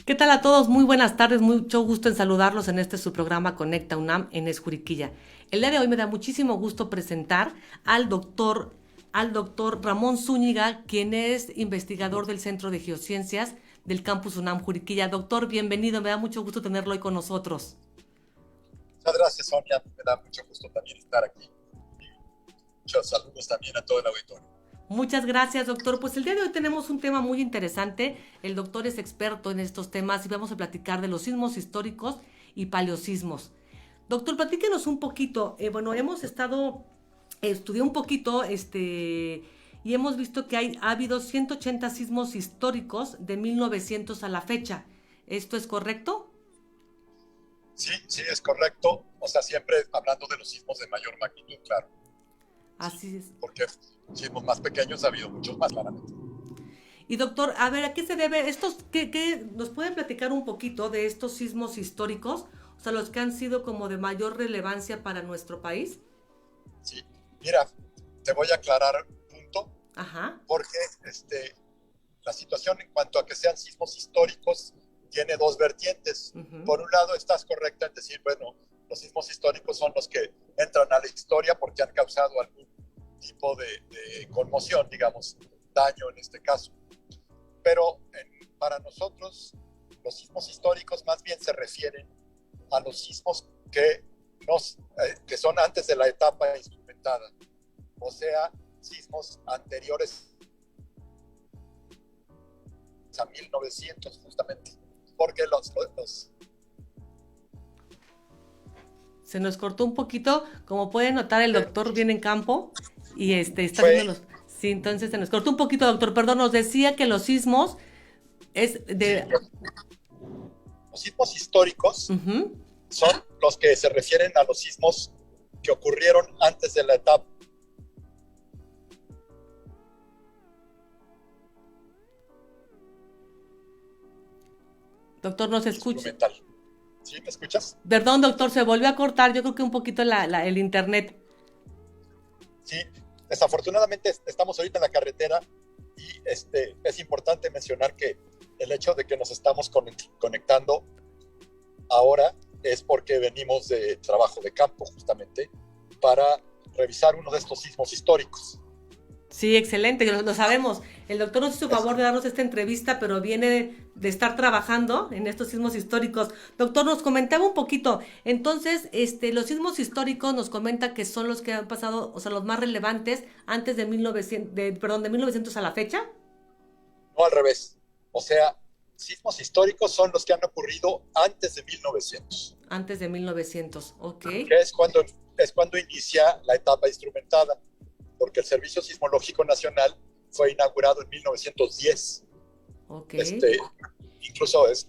¿Qué tal a todos? Muy buenas tardes, mucho gusto en saludarlos en este su programa Conecta UNAM en Esjuriquilla. El día de hoy me da muchísimo gusto presentar al doctor Ramón Zúñiga, quien es investigador del Centro de Geociencias del Campus UNAM Juriquilla. Doctor, bienvenido, me da mucho gusto tenerlo hoy con nosotros. Muchas gracias, Sonia. Me da mucho gusto también estar aquí. Muchos saludos también a todo el auditorio. Muchas gracias, doctor. Pues el día de hoy tenemos un tema muy interesante. El doctor es experto en estos temas y vamos a platicar de los sismos históricos y paleosismos. Doctor, platíquenos un poquito. Bueno, hemos estado, estudié un poquito, y hemos visto que ha habido 180 sismos históricos de 1900 a la fecha. ¿Esto es correcto? Sí, sí, es correcto. O sea, siempre hablando de los sismos de mayor magnitud, claro. Sí, Así es. porque sismos más pequeños ha habido muchos más, claramente. Y doctor, a ver, ¿a qué se debe estos? ¿Qué nos pueden platicar un poquito de estos sismos históricos? O sea, los que han sido como de mayor relevancia para nuestro país. Sí, mira, te voy a aclarar un punto, Ajá. porque la situación en cuanto a que sean sismos históricos tiene dos vertientes. Ujú. Por un lado, estás correcta en decir, bueno, los sismos históricos son los que entran a la historia porque han causado algún tipo de conmoción, digamos, daño en este caso. Pero para nosotros, los sismos históricos más bien se refieren a los sismos que son antes de la etapa instrumentada, o sea, sismos anteriores a 1900 justamente, porque Se nos cortó un poquito. Como pueden notar, el doctor viene en campo y está fue, haciendo los. Sí, entonces se nos cortó un poquito, doctor. Perdón, nos decía que los sismos es sí, de. los sismos históricos Ujú. son los que se refieren a los sismos que ocurrieron antes de la etapa Doctor, no se escucha. instrumental. ¿Sí me escuchas? Perdón, doctor, se volvió a cortar. Yo creo que un poquito el internet. Sí, desafortunadamente estamos ahorita en la carretera y es importante mencionar que el hecho de que nos estamos conectando ahora es porque venimos de trabajo de campo justamente para revisar uno de estos sismos históricos. Sí, excelente, lo sabemos. El doctor nos hizo Es, favor de darnos esta entrevista, pero viene de estar trabajando en estos sismos históricos. Doctor, nos comentaba un poquito. Entonces, los sismos históricos nos comenta que son los que han pasado, o sea, los más relevantes antes de 1900, perdón, de 1900 a la fecha. no al revés. O sea, sismos históricos son los que han ocurrido antes de 1900, Antes de 1900, ok, que es cuando inicia la etapa instrumentada, porque el Servicio Sismológico Nacional fue inaugurado en 1910. ok. Este, Incluso es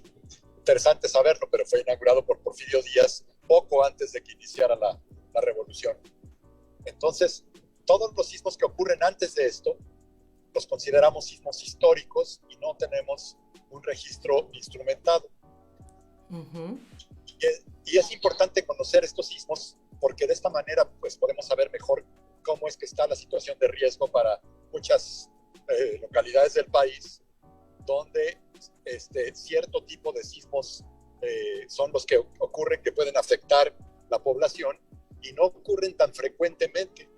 interesante saberlo, pero fue inaugurado por Porfirio Díaz poco antes de que iniciara la revolución. Entonces, todos los sismos que ocurren antes de esto los consideramos sismos históricos y no tenemos un registro instrumentado. Ujú. Y es importante conocer estos sismos porque de esta manera pues, podemos saber mejor cómo es que está la situación de riesgo para muchas localidades del país donde cierto tipo de sismos son los que ocurren que pueden afectar la población y no ocurren tan frecuentemente.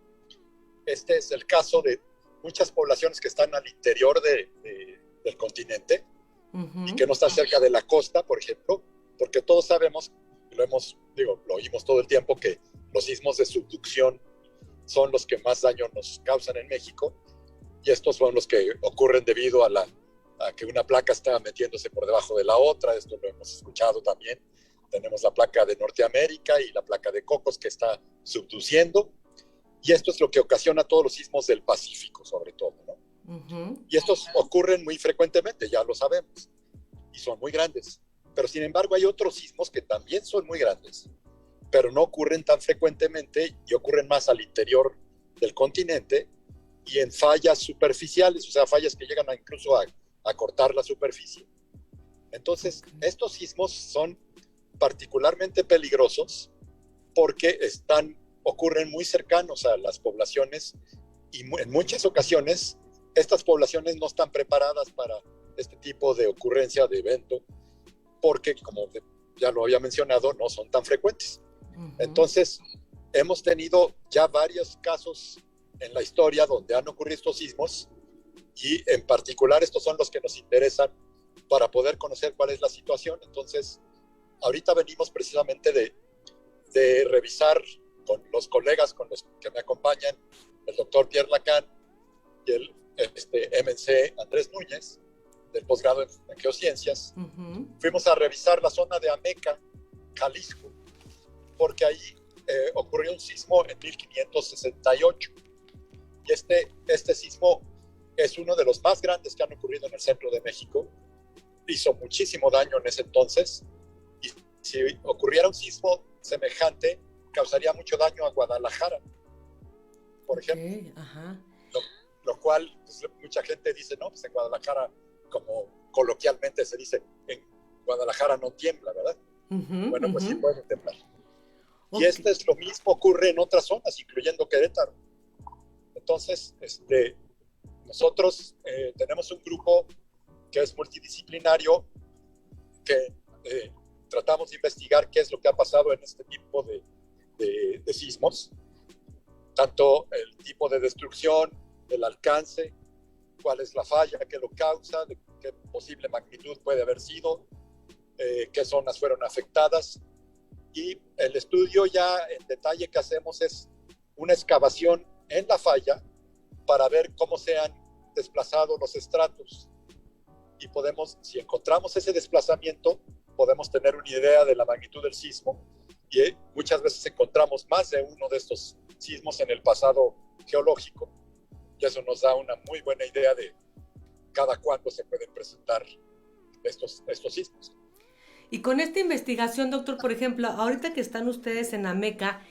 Este es el caso de muchas poblaciones que están al interior del continente y Ujú. que no están cerca de la costa, por ejemplo, porque todos sabemos, lo oímos todo el tiempo, que los sismos de subducción son los que más daño nos causan en México y estos son los que ocurren debido a que una placa está metiéndose por debajo de la otra. Esto lo hemos escuchado también. Tenemos la placa de Norteamérica y la placa de Cocos que está subduciendo, y esto es lo que ocasiona todos los sismos del Pacífico, sobre todo, ¿no? Ujú. Y estos ocurren muy frecuentemente, ya lo sabemos, y son muy grandes. Pero sin embargo hay otros sismos que también son muy grandes, pero no ocurren tan frecuentemente y ocurren más al interior del continente y en fallas superficiales, o sea, fallas que llegan incluso a cortar la superficie. Entonces, Ok. estos sismos son particularmente peligrosos porque ocurren muy cercanos a las poblaciones y en muchas ocasiones estas poblaciones no están preparadas para este tipo de ocurrencia de evento porque, como ya lo había mencionado, no son tan frecuentes. Entonces, hemos tenido ya varios casos en la historia donde han ocurrido estos sismos, y en particular estos son los que nos interesan para poder conocer cuál es la situación. Entonces, ahorita venimos precisamente de revisar con los colegas con los que me acompañan, el doctor Pierre Lacan y el MNC Andrés Núñez, del posgrado en Geociencias. Fuimos a revisar la zona de Ameca, Jalisco, porque ahí ocurrió un sismo en 1568. Y este sismo es uno de los más grandes que han ocurrido en el centro de México. Hizo muchísimo daño en ese entonces, y si ocurriera un sismo semejante, causaría mucho daño a Guadalajara, por ejemplo. Lo cual, pues, mucha gente dice, no, pues en Guadalajara, como coloquialmente se dice, en Guadalajara no tiembla, ¿verdad? Bueno, pues sí puede temblar. Y es lo mismo ocurre en otras zonas, incluyendo Querétaro. Entonces, nosotros tenemos un grupo que es multidisciplinario, que tratamos de investigar qué es lo que ha pasado en este tipo de sismos, tanto el tipo de destrucción, el alcance, cuál es la falla que lo causa, de qué posible magnitud puede haber sido, qué zonas fueron afectadas. Y el estudio ya en detalle que hacemos es una excavación en la falla para ver cómo se han desplazado los estratos. Y podemos, si encontramos ese desplazamiento, podemos tener una idea de la magnitud del sismo. Y muchas veces encontramos más de uno de estos sismos en el pasado geológico. Y eso nos da una muy buena idea de cada cuánto se pueden presentar estos sismos. Y con esta investigación, doctor, por ejemplo, ahorita que están ustedes en Ameca,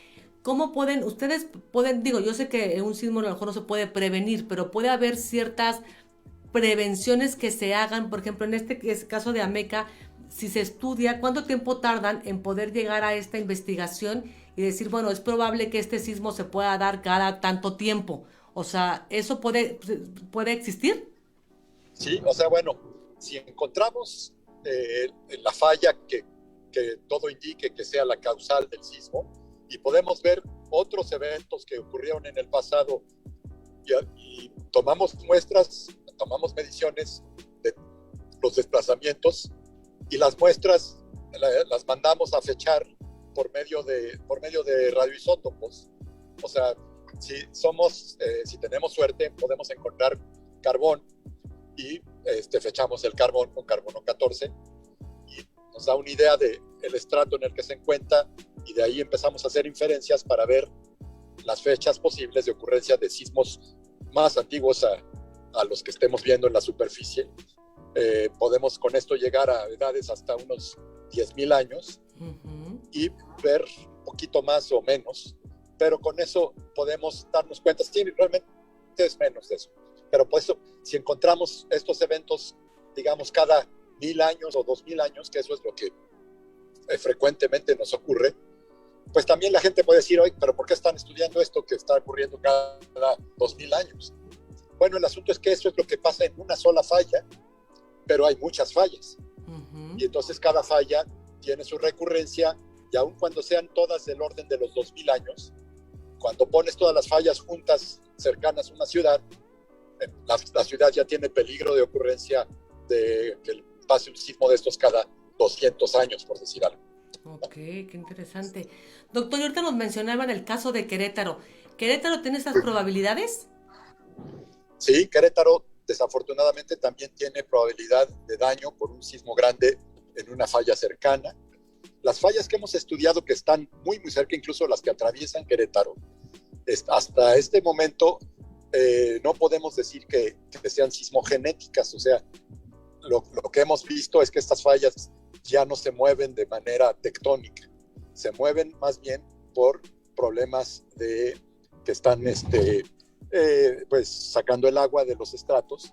¿cómo ustedes pueden, digo, yo sé que un sismo a lo mejor no se puede prevenir, pero puede haber ciertas prevenciones que se hagan, por ejemplo, en este caso de Ameca, si se estudia, ¿cuánto tiempo tardan en poder llegar a esta investigación y decir, bueno, es probable que este sismo se pueda dar cada tanto tiempo? O sea, ¿eso puede existir? Sí, o sea, bueno, si encontramos la falla que todo indique que sea la causal del sismo, y podemos ver otros eventos que ocurrieron en el pasado, y tomamos muestras, tomamos mediciones de los desplazamientos, y las muestras las mandamos a fechar por medio de radioisótopos. O sea, si tenemos suerte, podemos encontrar carbón, y fechamos el carbón con carbono 14, y nos da una idea del estrato en el que se encuentra, y de ahí empezamos a hacer inferencias para ver las fechas posibles de ocurrencia de sismos más antiguos a los que estemos viendo en la superficie. Podemos con esto llegar a edades hasta unos 10,000 años y ver un poquito más o menos, pero con eso podemos darnos cuenta, sí, realmente es menos de eso, pero por eso, si encontramos estos eventos, digamos, cada 1,000 años o 2,000 años, que eso es lo que frecuentemente nos ocurre, pues también la gente puede decir, oye, pero ¿por qué están estudiando esto que está ocurriendo cada 2,000 años? Bueno, el asunto es que eso es lo que pasa en una sola falla, pero hay muchas fallas. Y entonces cada falla tiene su recurrencia, y aun cuando sean todas del orden de los 2,000 años, cuando pones todas las fallas juntas cercanas a una ciudad, la ciudad ya tiene peligro de ocurrencia de que pase un sismo de estos cada 200 años, por decir algo. Ok, qué interesante. Doctor, ahorita nos mencionaban el caso de Querétaro. ¿Querétaro tiene esas probabilidades? Sí, Querétaro desafortunadamente también tiene probabilidad de daño por un sismo grande en una falla cercana. Las fallas que hemos estudiado que están muy, muy cerca, incluso las que atraviesan Querétaro, hasta este momento no podemos decir que sean sismogenéticas. O sea, lo que hemos visto es que estas fallas ya no se mueven de manera tectónica, se mueven más bien por problemas que están pues sacando el agua de los estratos,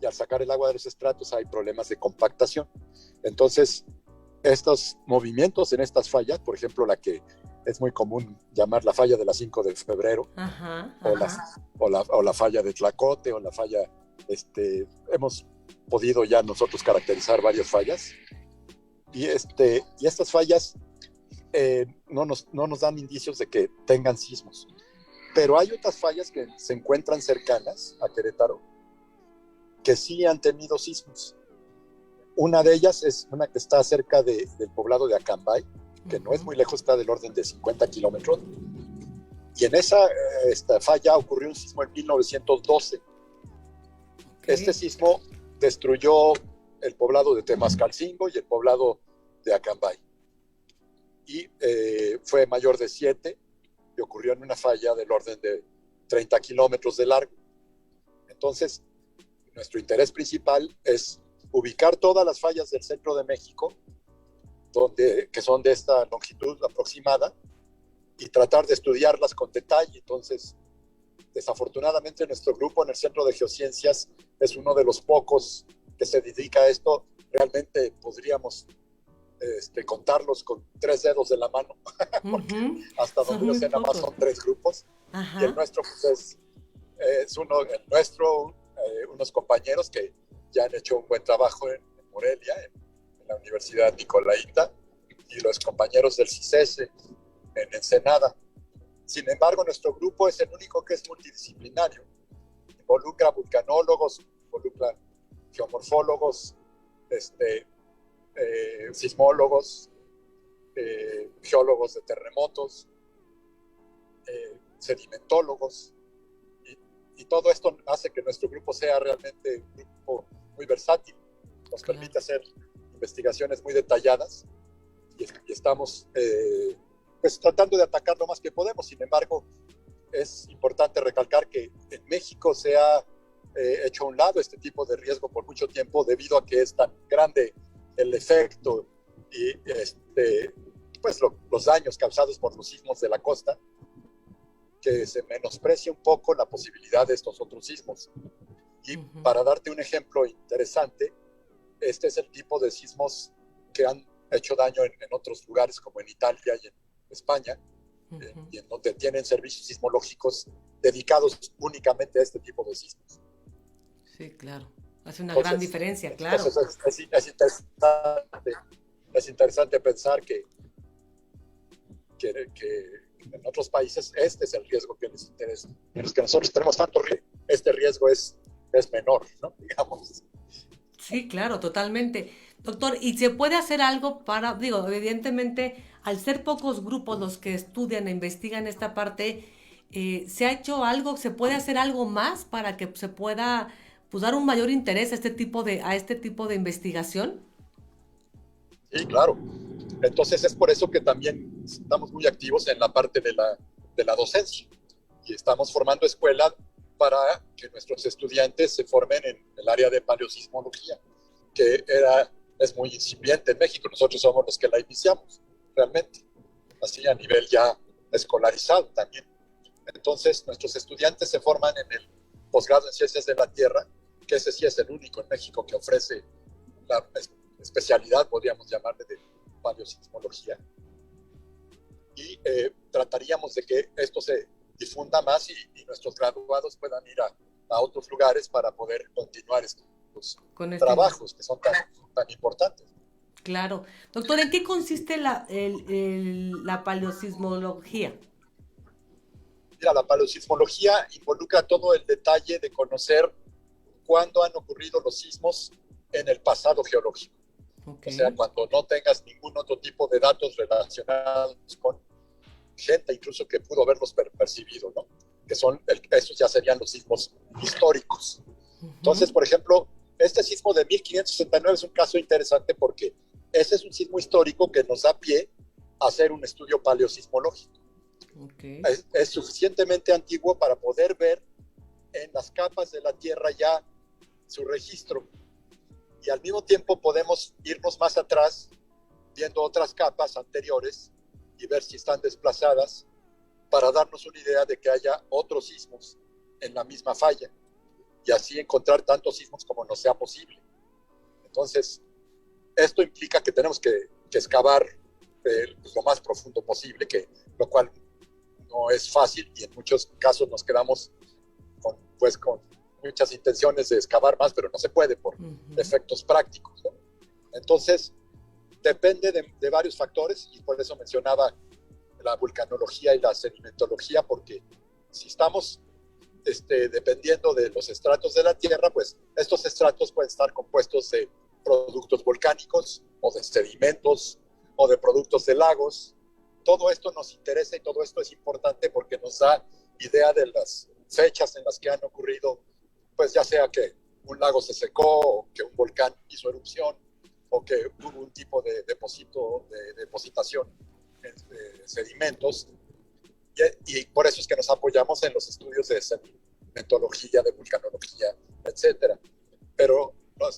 y al sacar el agua de los estratos hay problemas de compactación. Entonces, estos movimientos en estas fallas, por ejemplo, la que es muy común llamar la falla de la 5 de febrero, o la falla de Tlacote, o la falla, hemos podido ya nosotros caracterizar varias fallas, Y estas fallas no nos dan indicios de que tengan sismos. Pero hay otras fallas que se encuentran cercanas a Querétaro que sí han tenido sismos. Una de ellas es una que está cerca del poblado de Acambay, que no es muy lejos, está del orden de 50 kilómetros. Y en esta falla ocurrió un sismo en 1912. Okay. Este sismo destruyó el poblado de Temascalcingo y el poblado de Acambay. Y fue mayor de 7 y ocurrió en una falla del orden de 30 kilómetros de largo. Entonces, nuestro interés principal es ubicar todas las fallas del centro de México, que son de esta longitud aproximada, y tratar de estudiarlas con detalle. Entonces, desafortunadamente, nuestro grupo en el Centro de Geociencias es uno de los pocos que se dedica a esto. Realmente podríamos contarlos con 3 dedos de la mano, porque hasta donde yo sé, nada más son 3 grupos. Y el nuestro pues, es unos compañeros que ya han hecho un buen trabajo en Morelia, en la Universidad Nicolaita, y los compañeros del CICESE en Ensenada. Sin embargo, nuestro grupo es el único que es multidisciplinario. Involucra vulcanólogos, involucra geomorfólogos, sismólogos, geólogos de terremotos, sedimentólogos, y todo esto hace que nuestro grupo sea realmente un grupo muy versátil. Nos permite hacer investigaciones muy detalladas y estamos pues tratando de atacar lo más que podemos. Sin embargo, es importante recalcar que en México se ha hecho a un lado este tipo de riesgo por mucho tiempo, debido a que es tan grande el efecto y pues los daños causados por los sismos de la costa, que se menosprecia un poco la posibilidad de estos otros sismos. Y para darte un ejemplo interesante, este es el tipo de sismos que han hecho daño en otros lugares, como en Italia y en España, y en donde tienen servicios sismológicos dedicados únicamente a este tipo de sismos. Sí, claro. Hace una gran diferencia, claro. Es interesante pensar que en otros países este es el riesgo que les interesa. En los que nosotros tenemos tanto riesgo, este riesgo es menor, ¿no? Digamos. Sí, claro, totalmente. Doctor, ¿y se puede hacer algo para, evidentemente, al ser pocos grupos los que estudian e investigan esta parte, ¿se ha hecho algo, se puede hacer algo más para que se pueda pues, dar un mayor interés a este tipo de investigación? Sí, claro. Entonces es por eso que también estamos muy activos en la parte de la docencia, y estamos formando escuela para que nuestros estudiantes se formen en el área de paleosismología, que es muy incipiente en México. Nosotros somos los que la iniciamos realmente, así a nivel ya escolarizado también. Entonces nuestros estudiantes se forman en el posgrado en Ciencias de la Tierra, que ese sí es el único en México que ofrece la especialidad, podríamos llamarle, de paleosismología. Y trataríamos de que esto se difunda más y nuestros graduados puedan ir a otros lugares para poder continuar estos trabajos que son tan importantes. Claro. Doctor, ¿en qué consiste la paleosismología? Mira, la paleosismología involucra todo el detalle de conocer cuándo han ocurrido los sismos en el pasado geológico. Okay. O sea, cuando no tengas ningún otro tipo de datos relacionados con gente incluso que pudo haberlos percibido, ¿no? Que esos ya serían los sismos históricos. Entonces, por ejemplo, este sismo de 1569 es un caso interesante porque ese es un sismo histórico que nos da pie a hacer un estudio paleosismológico. Okay. Es suficientemente antiguo para poder ver en las capas de la Tierra ya su registro, y al mismo tiempo podemos irnos más atrás viendo otras capas anteriores y ver si están desplazadas, para darnos una idea de que haya otros sismos en la misma falla, y así encontrar tantos sismos como nos sea posible. Entonces, esto implica que tenemos que excavar lo más profundo posible, lo cual no es fácil, y en muchos casos nos quedamos con muchas intenciones de excavar más, pero no se puede por efectos prácticos, ¿no? Entonces, Depende de varios factores y por eso mencionaba la vulcanología y la sedimentología, porque si estamos dependiendo de los estratos de la Tierra, pues estos estratos pueden estar compuestos de productos volcánicos o de sedimentos o de productos de lagos. Todo esto nos interesa y todo esto es importante porque nos da idea de las fechas en las que han ocurrido, pues ya sea que un lago se secó o que un volcán hizo erupción o que hubo un tipo de depositación de sedimentos. Y por eso es que nos apoyamos en los estudios de sedimentología, de vulcanología, etcétera. Pero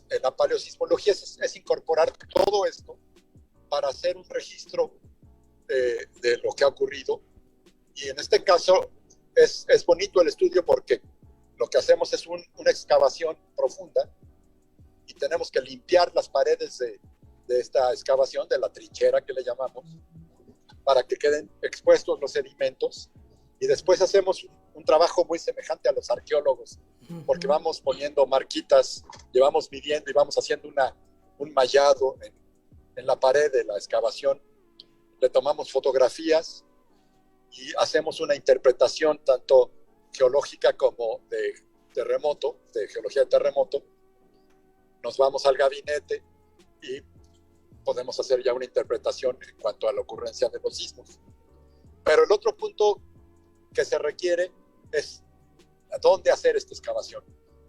en la paleosismología es incorporar todo esto para hacer un registro de lo que ha ocurrido. Y en este caso es bonito el estudio porque lo que hacemos es una excavación profunda y tenemos que limpiar las paredes de esta excavación, de la trinchera que le llamamos, para que queden expuestos los sedimentos, y después hacemos un trabajo muy semejante a los arqueólogos, porque vamos poniendo marquitas, llevamos midiendo y vamos haciendo un mallado en la pared de la excavación, le tomamos fotografías y hacemos una interpretación tanto geológica como de terremoto, de geología de terremoto. Nos vamos al gabinete y podemos hacer ya una interpretación en cuanto a la ocurrencia de los sismos. Pero el otro punto que se requiere es dónde hacer esta excavación.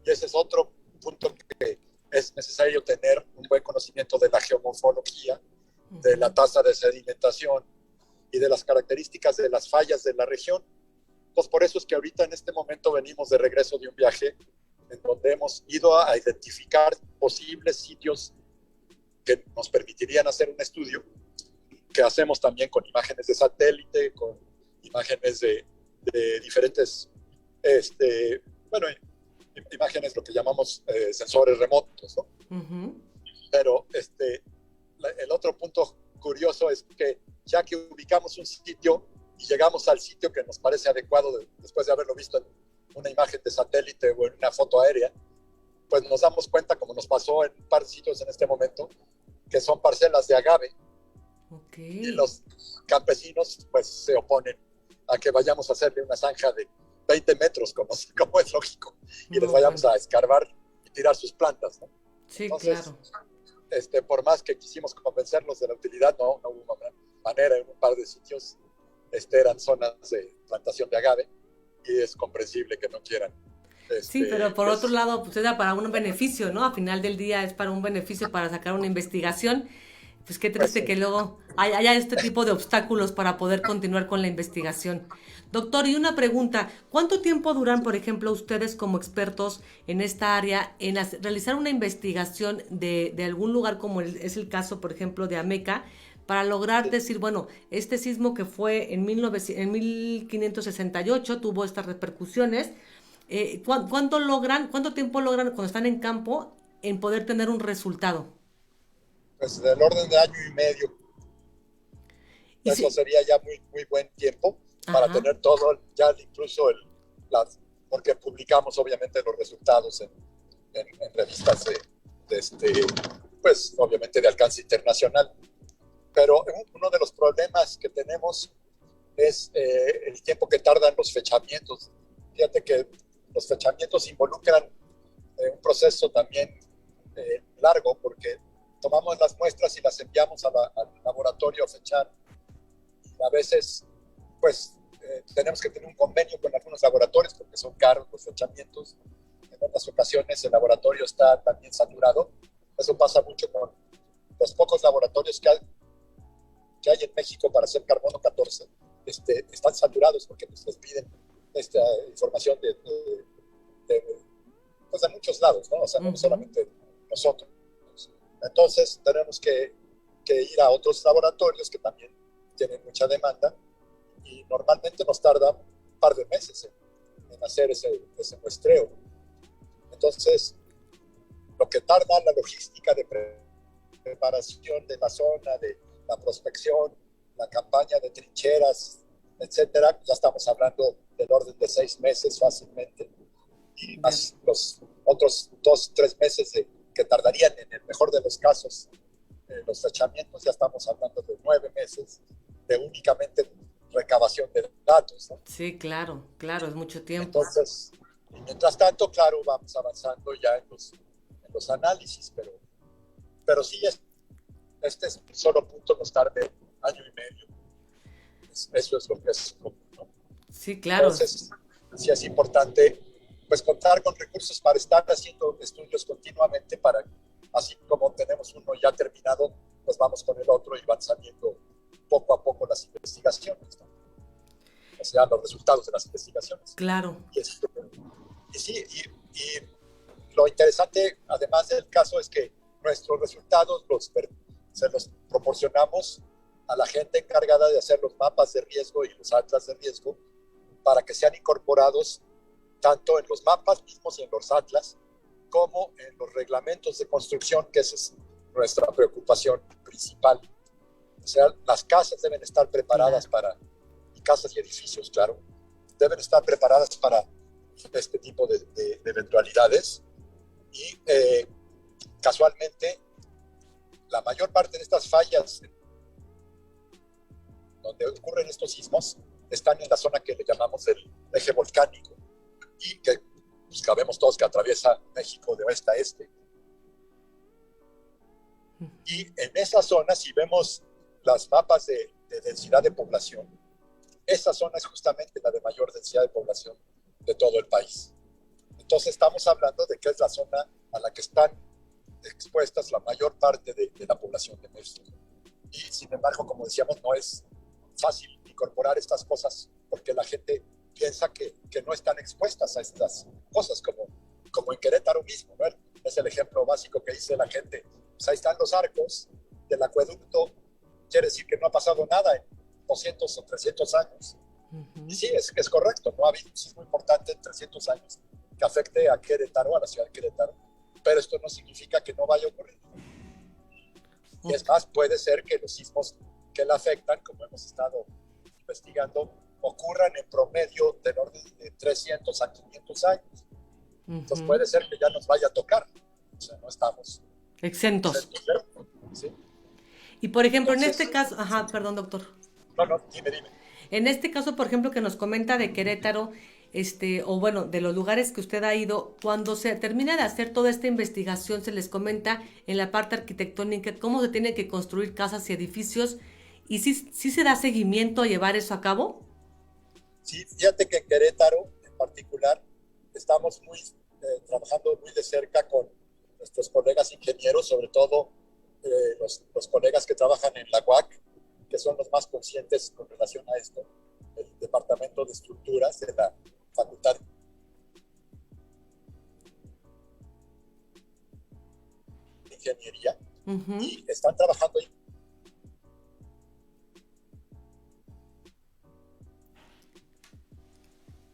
Y ese es otro punto que es necesario tener un buen conocimiento de la geomorfología, de la tasa de sedimentación y de las características de las fallas de la región. Pues por eso es que ahorita en este momento venimos de regreso de un viaje en donde hemos ido a identificar posibles sitios que nos permitirían hacer un estudio, que hacemos también con imágenes de satélite, con imágenes de diferentes, imágenes, lo que llamamos sensores remotos, ¿no? Pero el otro punto curioso es que ya que ubicamos un sitio y llegamos al sitio que nos parece adecuado después de haberlo visto en una imagen de satélite o en una foto aérea, pues nos damos cuenta, como nos pasó en un par de sitios en este momento, que son parcelas de agave. Y los campesinos pues se oponen a que vayamos a hacerle una zanja de 20 metros, como es lógico, y les vayamos a escarbar y tirar sus plantas, ¿no? Sí, entonces, claro. Por más que quisimos convencerlos de la utilidad, no hubo manera. En un par de sitios eran zonas de plantación de agave y es comprensible que no quieran. Sí, pero por otro lado, pues era para un beneficio, ¿no? A final del día es para un beneficio, para sacar una investigación. Pues qué triste sí. que luego haya este tipo de obstáculos para poder continuar con la investigación. Doctor, y una pregunta, ¿cuánto tiempo duran, por ejemplo, ustedes como expertos en esta área en realizar una investigación de algún lugar como es el caso, por ejemplo, de Ameca, para lograr decir, bueno, este sismo que fue en 1568 tuvo estas repercusiones? ¿Cuánto tiempo logran cuando están en campo en poder tener un resultado? Pues del orden de año y medio. Eso sería ya muy, muy buen tiempo para tener todo, ya incluso porque publicamos obviamente los resultados en revistas pues obviamente de alcance internacional. Pero uno de los problemas que tenemos es el tiempo que tardan los fechamientos. Fíjate que los fechamientos involucran un proceso también largo, porque tomamos las muestras y las enviamos al laboratorio a fechar. A veces, pues, tenemos que tener un convenio con algunos laboratorios porque son caros los fechamientos. En otras ocasiones el laboratorio está también saturado. Eso pasa mucho con los pocos laboratorios que hay en México para hacer carbono 14. Están saturados porque pues, les piden esta información pues de muchos lados, ¿no? O sea, no solamente nosotros. Entonces, tenemos que ir a otros laboratorios que también tienen mucha demanda y normalmente nos tarda un par de meses en hacer ese muestreo. Entonces, lo que tarda la logística de preparación de la zona, de la prospección, la campaña de trincheras, etcétera, ya estamos hablando del orden de 6 meses fácilmente, y más los otros 2-3 meses que tardarían en el mejor de los casos los tachamientos ya estamos hablando de 9 meses de únicamente recabación de datos, ¿no? Sí, claro, claro, es mucho tiempo. Entonces, mientras tanto, claro, vamos avanzando ya en los análisis, pero sí, este es un solo punto, nos tarde año y medio. Eso es lo que es común, ¿no? Sí, claro. Entonces, sí es importante pues contar con recursos para estar haciendo estudios continuamente para, así como tenemos uno ya terminado, pues vamos con el otro y van saliendo poco a poco las investigaciones, ¿no? O sea, los resultados de las investigaciones. Claro. Y sí, y lo interesante, además del caso, es que nuestros resultados se los proporcionamos a la gente encargada de hacer los mapas de riesgo y los atlas de riesgo para que sean incorporados tanto en los mapas mismos y en los atlas como en los reglamentos de construcción, que esa es nuestra preocupación principal. O sea, las casas deben estar preparadas para, y casas y edificios, claro, deben estar preparadas para este tipo de eventualidades y casualmente la mayor parte de estas fallas donde ocurren estos sismos están en la zona que le llamamos el eje volcánico y que pues, sabemos todos que atraviesa México de oeste a este. Y en esa zona, si vemos las mapas de densidad de población, esa zona es justamente la de mayor densidad de población de todo el país. Entonces estamos hablando de que es la zona a la que están expuestas la mayor parte de la población de México. Y sin embargo, como decíamos, no es fácil incorporar estas cosas porque la gente piensa que no están expuestas a estas cosas, como en Querétaro mismo, ¿no? Es el ejemplo básico que dice la gente. Pues ahí están los arcos del acueducto, quiere decir que no ha pasado nada en 200 o 300 años. Uh-huh. Y sí, es correcto, no ha habido un sismo importante en 300 años que afecte a Querétaro, a la ciudad de Querétaro, pero esto no significa que no vaya a ocurrir. Y es más, puede ser que los sismos que la afectan, como hemos estado investigando, ocurran en promedio del orden de 300 a 500 años. Uh-huh. Entonces puede ser que ya nos vaya a tocar. O sea, no estamos exentos. ¿Sí? Y por ejemplo, entonces, en este caso, ajá, perdón, doctor. No, dime. En este caso, por ejemplo, que nos comenta de Querétaro, o bueno, de los lugares que usted ha ido, cuando se termina de hacer toda esta investigación, se les comenta en la parte arquitectónica cómo se tienen que construir casas y edificios, y sí se da seguimiento a llevar eso a cabo. Sí, fíjate que en Querétaro, en particular, estamos trabajando muy de cerca con nuestros colegas ingenieros, sobre todo los colegas que trabajan en la UAC, que son los más conscientes con relación a esto, el Departamento de Estructuras de la Facultad de Ingeniería, uh-huh. Y están trabajando ahí.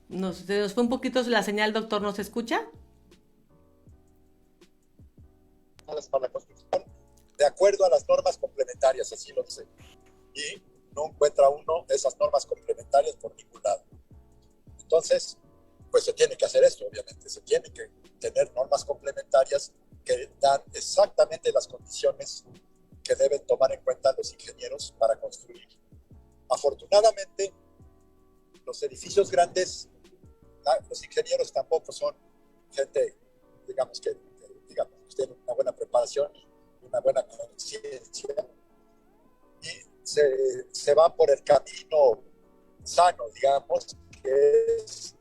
Nos fue un poquito la señal, doctor, ¿nos escucha? Para la construcción, de acuerdo a las normas complementarias, así lo dice. Y no encuentra uno esas normas complementarias por ningún lado. Entonces, pues se tiene que hacer esto, obviamente. Se tiene que tener normas complementarias que dan exactamente las condiciones que deben tomar en cuenta los ingenieros para construir. Afortunadamente, los edificios grandes, los ingenieros tampoco son gente, digamos, que tienen una buena preparación y una buena conciencia. Y se va por el camino sano, digamos, que es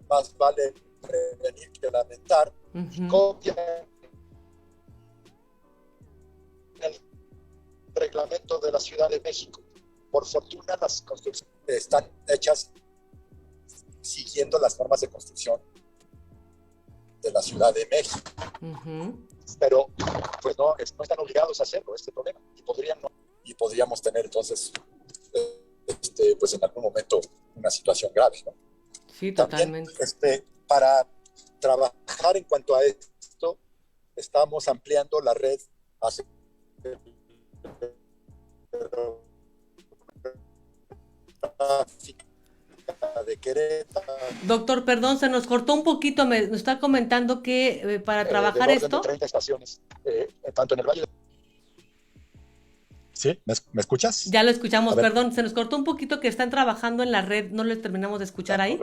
más vale prevenir que lamentar. Uh-huh. Y copian el reglamento de la Ciudad de México. Por fortuna, las construcciones están hechas siguiendo las normas de construcción de la Ciudad de México. Uh-huh. Pero pues no están obligados a hacerlo, este problema, y podríamos tener entonces pues en algún momento una situación grave, ¿no? Sí, totalmente. También, para trabajar en cuanto a esto, estamos ampliando la red hacia de Querétaro. Doctor, perdón, se nos cortó un poquito, nos está comentando que para trabajar esto... De 30 estaciones, tanto en el Valle ¿Sí? ¿Me escuchas? Ya lo A escuchamos, ver. perdón, se nos cortó un poquito que están trabajando en la red, no lo terminamos de escuchar ahí.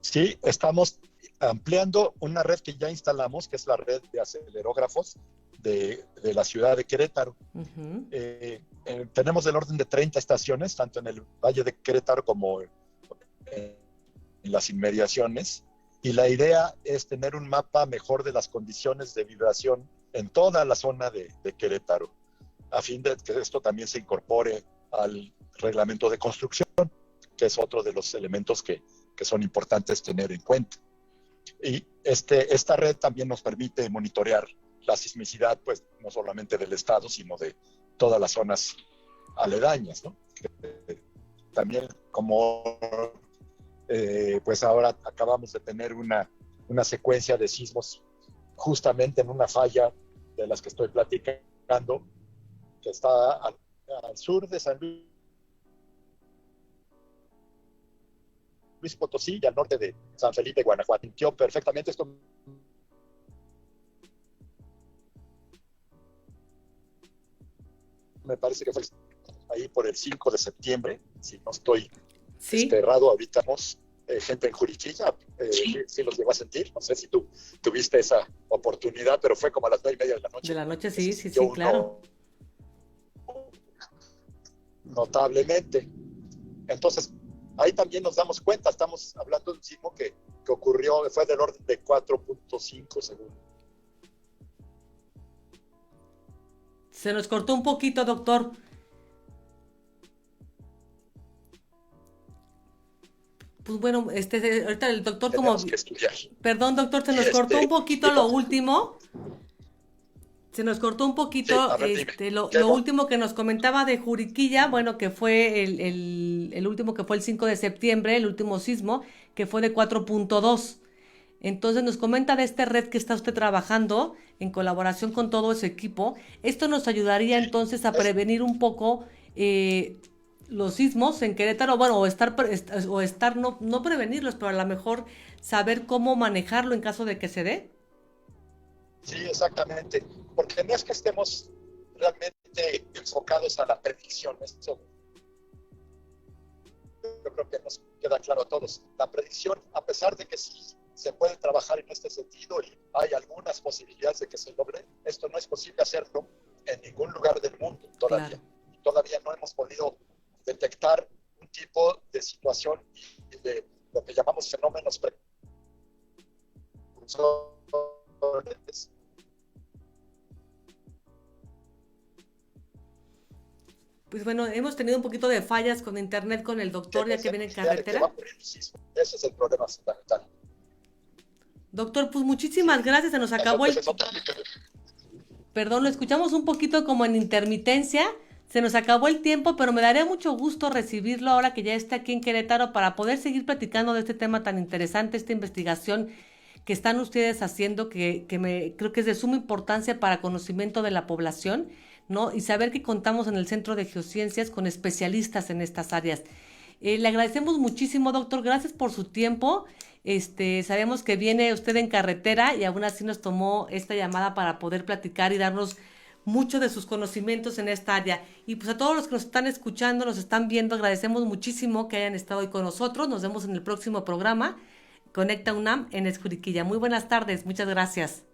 Sí, estamos ampliando una red que ya instalamos, que es la red de acelerógrafos de la ciudad de Querétaro. Uh-huh. Tenemos del orden de 30 estaciones, tanto en el Valle de Querétaro como en las inmediaciones. Y la idea es tener un mapa mejor de las condiciones de vibración en toda la zona de Querétaro, a fin de que esto también se incorpore al reglamento de construcción, que es otro de los elementos que son importantes tener en cuenta. Y esta red también nos permite monitorear la sismicidad, pues no solamente del estado, sino de todas las zonas aledañas, ¿no? También como pues ahora acabamos de tener una secuencia de sismos justamente en una falla de las que estoy platicando, que está al sur de San Luis Potosí y al norte de San Felipe, Guanajuato. Sintió perfectamente esto. Me parece que fue ahí por el 5 de septiembre, si no estoy errado, ahorita estamos gente en Juriquilla, sí los llegó a sentir, no sé si tú tuviste esa oportunidad, pero fue como a las 9:30 de la noche. De la noche, sí, claro. Notablemente. Entonces, ahí también nos damos cuenta, estamos hablando de un sismo que ocurrió, fue del orden de 4.5 según. Se nos cortó un poquito, doctor. Pues bueno, ahorita el doctor Tenemos que estudiar. Perdón, doctor, se nos cortó un poquito lo último. Se nos cortó un poquito lo último que nos comentaba de Juriquilla, bueno, que fue el último, que fue el 5 de septiembre, el último sismo, que fue de 4.2. Entonces nos comenta de esta red que está usted trabajando en colaboración con todo ese equipo. Esto nos ayudaría entonces a prevenir un poco los sismos en Querétaro, bueno, o estar no prevenirlos, pero a lo mejor saber cómo manejarlo en caso de que se dé. Sí, exactamente, porque no es que estemos realmente enfocados a la predicción, eso yo creo que nos queda claro a todos. La predicción, a pesar de que sí se puede trabajar en este sentido y hay algunas posibilidades de que se logre, esto no es posible hacerlo en ningún lugar del mundo todavía. Claro. Todavía no hemos podido detectar un tipo de situación de lo que llamamos fenómenos precursores. Pues bueno, hemos tenido un poquito de fallas con internet con el doctor, ya que viene en carretera. Ese es el problema fundamental. Doctor, pues muchísimas gracias, se nos acabó el... Perdón, lo escuchamos un poquito como en intermitencia, se nos acabó el tiempo, pero me daría mucho gusto recibirlo ahora que ya está aquí en Querétaro para poder seguir platicando de este tema tan interesante, esta investigación que están ustedes haciendo, que creo que es de suma importancia para conocimiento de la población, ¿no? Y saber que contamos en el Centro de Geociencias con especialistas en estas áreas. Le agradecemos muchísimo, doctor, gracias por su tiempo. Sabemos que viene usted en carretera y aún así nos tomó esta llamada para poder platicar y darnos mucho de sus conocimientos en esta área. Y pues a todos los que nos están escuchando, nos están viendo, agradecemos muchísimo que hayan estado hoy con nosotros. Nos vemos en el próximo programa, Conecta UNAM en Juriquilla. Muy buenas tardes, muchas gracias.